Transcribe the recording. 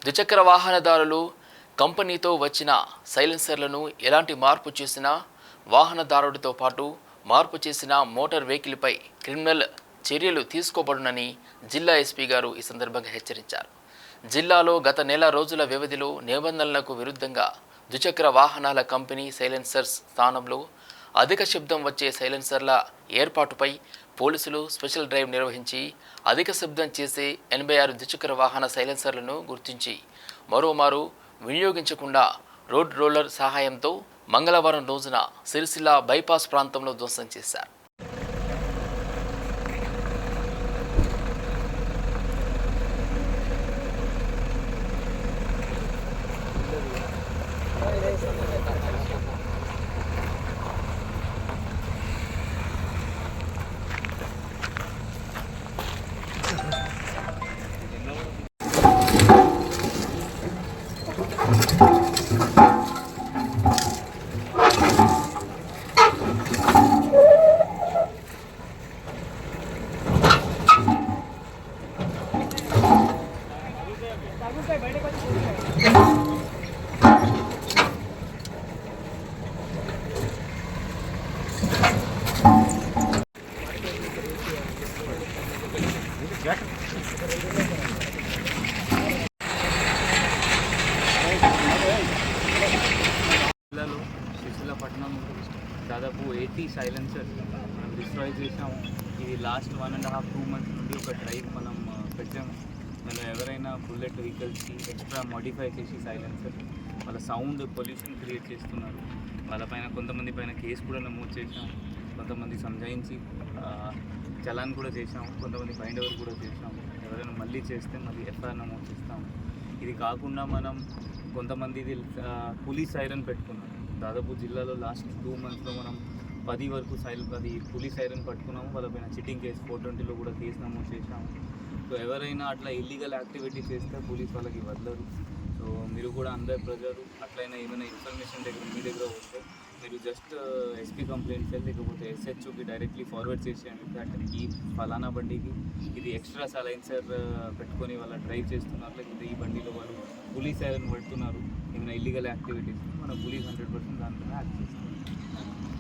ద్విచక్ర వాహనదారులు కంపెనీతో వచ్చిన సైలెన్సర్లను ఎలాంటి మార్పు చేసినా వాహనదారుడితో పాటు మార్పు చేసిన మోటార్ వెహికల్పై క్రిమినల్ చర్యలు తీసుకోబడునని జిల్లా ఎస్పీ గారు ఈ సందర్భంగా హెచ్చరించారు. జిల్లాలో గత నెల రోజుల వ్యవధిలో నిబంధనలకు విరుద్ధంగా ద్విచక్ర వాహనాల కంపెనీ సైలెన్సర్స్ స్థానంలో అధిక శబ్దం వచ్చే సైలెన్సర్ల ఏర్పాటుపై పోలీసులు స్పెషల్ డ్రైవ్ నిర్వహించి అధిక శబ్దం చేసే 86 ద్విచక్ర వాహన సైలెన్సర్లను గుర్తించి మరోమారు వినియోగించకుండా రోడ్ రోలర్ సహాయంతో మంగళవారం రోజున సిరిసిల్ల బైపాస్ ప్రాంతంలో ధ్వంసం చేశారు. జిల్లాలో సిరిసిల్ల పట్టణం దాదాపు 80 సైలెన్సర్స్ మనం డిస్ట్రాయ్ చేసాము. ఇది లాస్ట్ 1.5-2 months నుండి ఒక డ్రైవ్ మనం పెట్టాము. మనం ఎవరైనా బుల్లెట్ వెహికల్స్కి ఎక్స్ట్రా మోడిఫై చేసి సైలెన్సర్ వాళ్ళ సౌండ్ పొల్యూషన్ క్రియేట్ చేస్తున్నారు. వాళ్ళపైన కొంతమంది పైన కేసు కూడా నమోదు చేసాము. కొంతమంది సంజాయించి చలాన్ కూడా చేసాము. కొంతమంది బైండ్ ఓవర్ కూడా చేసాము. ఎవరైనా మళ్ళీ చేస్తే మళ్ళీ ఎఫ్ఐఆర్ నమోదు చేస్తాము. ఇది కాకుండా మనం కొంతమంది ఇది పోలీస్ సైరన్ పెట్టుకున్నాం. దాదాపు జిల్లాలో లాస్ట్ 2 monthsలో మనం 10 వరకు పోలీస్ సైరన్ పట్టుకున్నాము. వాళ్ళపైన చిట్టింగ్ కేసు 420లో కూడా కేసు నమోదు చేసాము. సో ఎవరైనా అట్లా ఇల్లీగల్ యాక్టివిటీ చేస్తే పోలీస్ వాళ్ళకి వదలరు. సో మీరు కూడా అందరు ప్రజలు అట్లయినా ఏమైనా ఇన్ఫర్మేషన్ మీ దగ్గర వస్తే మీరు జస్ట్ ఎస్పీ కంప్లైంట్ చేయాలి, లేకపోతే ఎస్హెచ్ఓకి డైరెక్ట్లీ ఫార్వర్డ్ చేసేయండి. అంటే ఈ ఫలానా బండికి ఇది ఎక్స్ట్రా సైలెన్సర్ పెట్టుకొని వాళ్ళ డ్రైవ్ చేస్తున్నారు, లేకపోతే ఈ బండిలో వాళ్ళు పోలీస్ సైరన్ పెడుతున్నారు, ఏమైనా ఇల్లీగల్ యాక్టివిటీస్ మన పోలీస్ 100% దాంట్లో యాక్ట్ చేస్తారు.